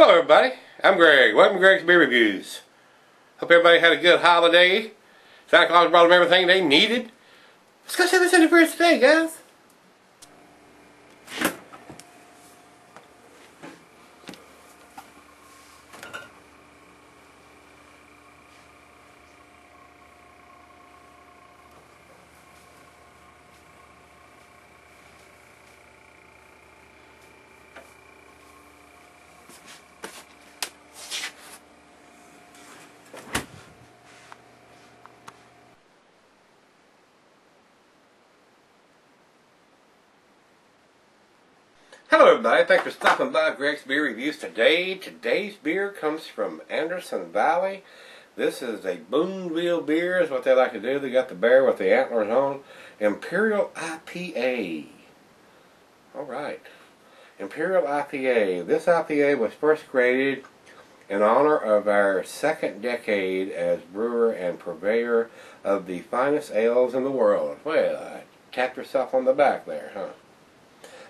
Hello everybody, I'm Greg. Welcome to Gregsbeerreviews. Hope everybody had a good holiday. Santa Claus brought them everything they needed. Let's go see what's in the fridge today, guys. Hello everybody, thanks for stopping by Gregsbeerreviews today. Today's beer comes from Anderson Valley. This is a Boonville beer is what they like to do. They got the bear with the antlers on. Imperial IPA. Alright. Imperial IPA. This IPA was first created in honor of our second decade as brewer and purveyor of the finest ales in the world. Well, I tapped yourself on the back there, huh?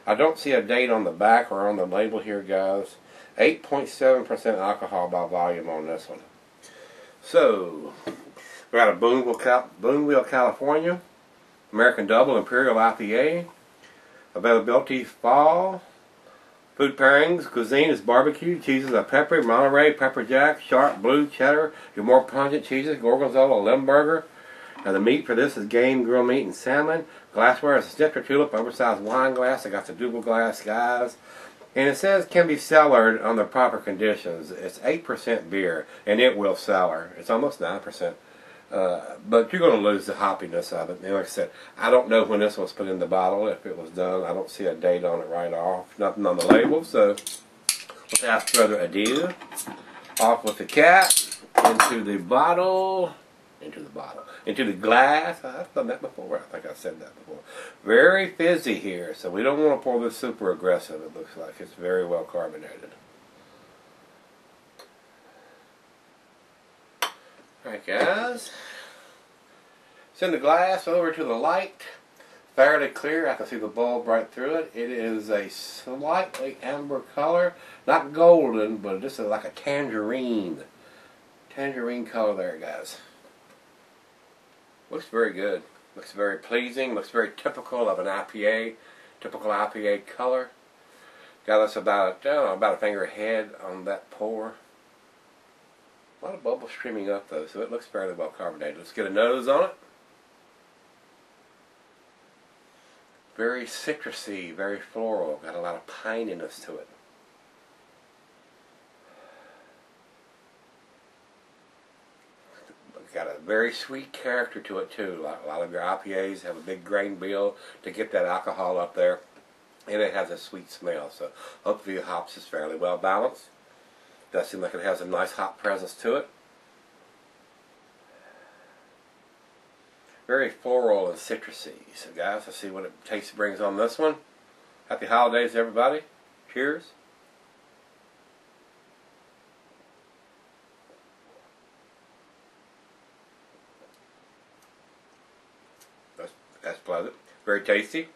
I don't see a date on the back or on the label here, guys. 8.7% alcohol by volume on this one. So, we got a Boonville, California, American Double Imperial IPA. Availability fall. Food pairings, cuisine is barbecue. Cheeses are peppery, Monterey, pepper jack, sharp, blue, cheddar. Your more pungent cheeses, gorgonzola, Limburger. Now the meat for this is game, grilled meat, and salmon. Glassware is a snifter tulip, oversized wine glass. I got the double glass, guys. And it says can be cellared under proper conditions. It's 8% beer, and it will cellar. It's almost 9%. But you're going to lose the hoppiness of it. And like I said, I don't know when this was put in the bottle, if it was done. I don't see a date on it right off. Nothing on the label. So without further ado, off with the cap, into the bottle. Into the glass. I've done that before. I think I said that before. Very fizzy here, so we don't want to pour this super aggressive. It looks like it's very well carbonated. Alright guys, send the glass over to the light. Fairly clear. I can see the bulb right through it. It is a slightly amber color. Not golden, but just like a tangerine. Tangerine color there, guys. Looks very good. Looks very pleasing. Looks very typical of an IPA. Typical IPA color. Got us about a finger ahead on that pour. A lot of bubbles streaming up though, so it looks fairly well carbonated. Let's get a nose on it. Very citrusy, very floral. Got a lot of pininess to it. Got a very sweet character to it too. A lot of your IPAs have a big grain bill to get that alcohol up there, and it has a sweet smell. So hopefully the hops is fairly well balanced. Does seem like it has a nice hop presence to it. Very floral and citrusy. So guys, let's see what it taste brings on this one. Happy holidays everybody. Cheers. That's pleasant. Very tasty.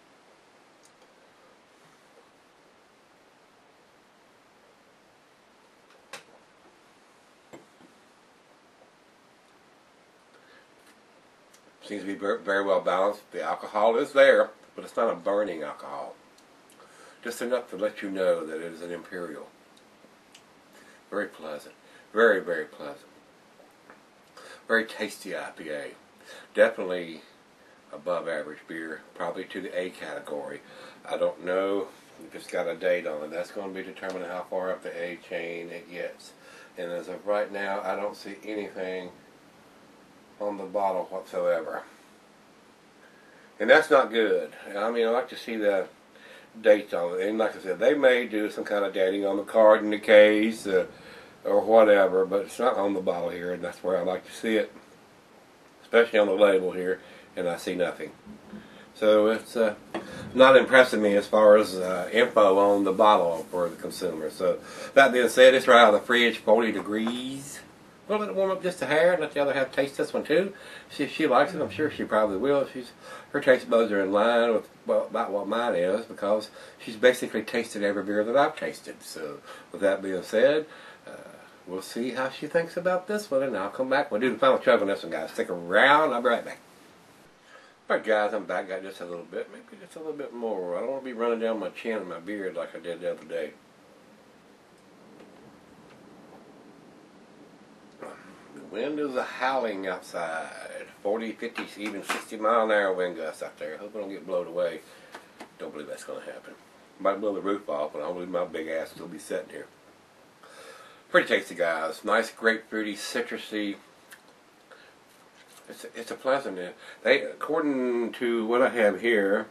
Seems to be very well balanced. The alcohol is there, but it's not a burning alcohol. Just enough to let you know that it is an Imperial. Very pleasant. Very, very pleasant. Very tasty IPA. Definitely above average beer, probably to the A category. I don't know if it's got a date on it. That's going to be determining how far up the A chain it gets. And as of right now, I don't see anything on the bottle whatsoever. And that's not good. I mean, I like to see the dates on it. And like I said, they may do some kind of dating on the card in the case or whatever, but it's not on the bottle here, and that's where I like to see it. Especially on the label here. And I see nothing. So it's not impressing me as far as info on the bottle for the consumer. So that being said, it's right out of the fridge, 40 degrees. We'll let it warm up just a hair and let the other half taste this one too. See if she likes it. I'm sure she probably will. Her taste buds are in line with about what mine is, because she's basically tasted every beer that I've tasted. So with that being said, we'll see how she thinks about this one, and I'll come back. We'll do the final chug on this one, guys. Stick around. I'll be right back. Alright guys, I'm back. Got just a little bit, maybe just a little bit more. I don't want to be running down my chin and my beard like I did the other day. The wind is howling outside. 40, 50, even 60 mile an hour wind gusts out there. I hope I don't get blown away. Don't believe that's going to happen. Might blow the roof off, but I don't believe my big ass will be sitting here. Pretty tasty, guys. Nice grapefruity, citrusy. It's a pleasant. They, according to what I have here,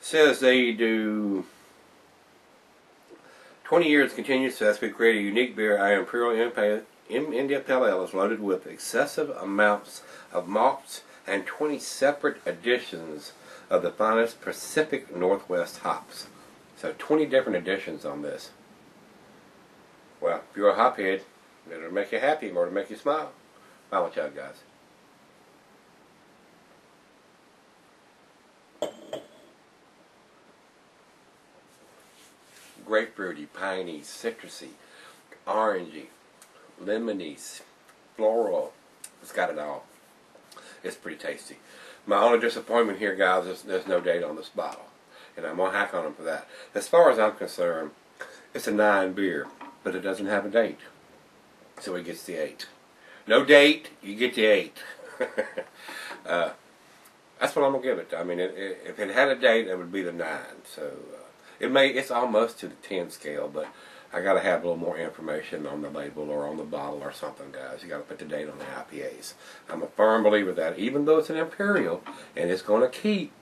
says they do 20 years continuous success. We create a unique beer. Our Imperial IPA is loaded with excessive amounts of malts and 20 separate additions of the finest Pacific Northwest hops. So 20 different additions on this. Well, if you're a hophead, it'll make you happy or it'll make you smile. Final chug, guys. Grapefruity, piney, citrusy, orangey, lemony, floral. It's got it all. It's pretty tasty. My only disappointment here, guys, is there's no date on this bottle. And I'm going to hack on them for that. As far as I'm concerned, it's a 9 beer, but it doesn't have a date. So it gets the 8. No date, you get the 8. That's what I'm going to give it. I mean, if it had a date, it would be the 9. So it's almost to the 10 scale, but I got to have a little more information on the label or on the bottle or something, guys. You got to put the date on the IPAs. I'm a firm believer that even though it's an Imperial and it's going to keep,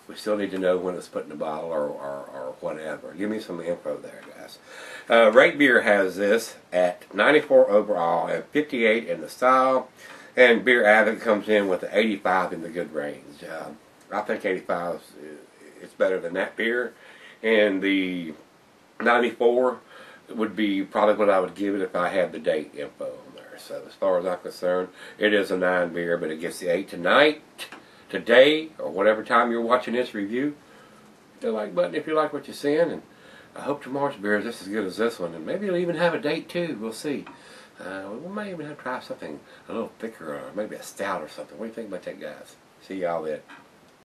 we still need to know when it's put in the bottle or whatever. Give me some info there, guys. Rate Beer has this at 94 overall and 58 in the style, and Beer Addict comes in with the 85 in the good range. I think 85 is better than that beer. And the 94 would be probably what I would give it if I had the date info on there. So as far as I'm concerned, it is a 9 beer, but it gets the 8 tonight, today, or whatever time you're watching this review. Hit the like button if you like what you're seeing, and I hope tomorrow's beer is just as good as this one, and maybe it'll even have a date too. We'll see. We might even have to try something a little thicker, or maybe a stout or something. What do you think about that, guys? See y'all then.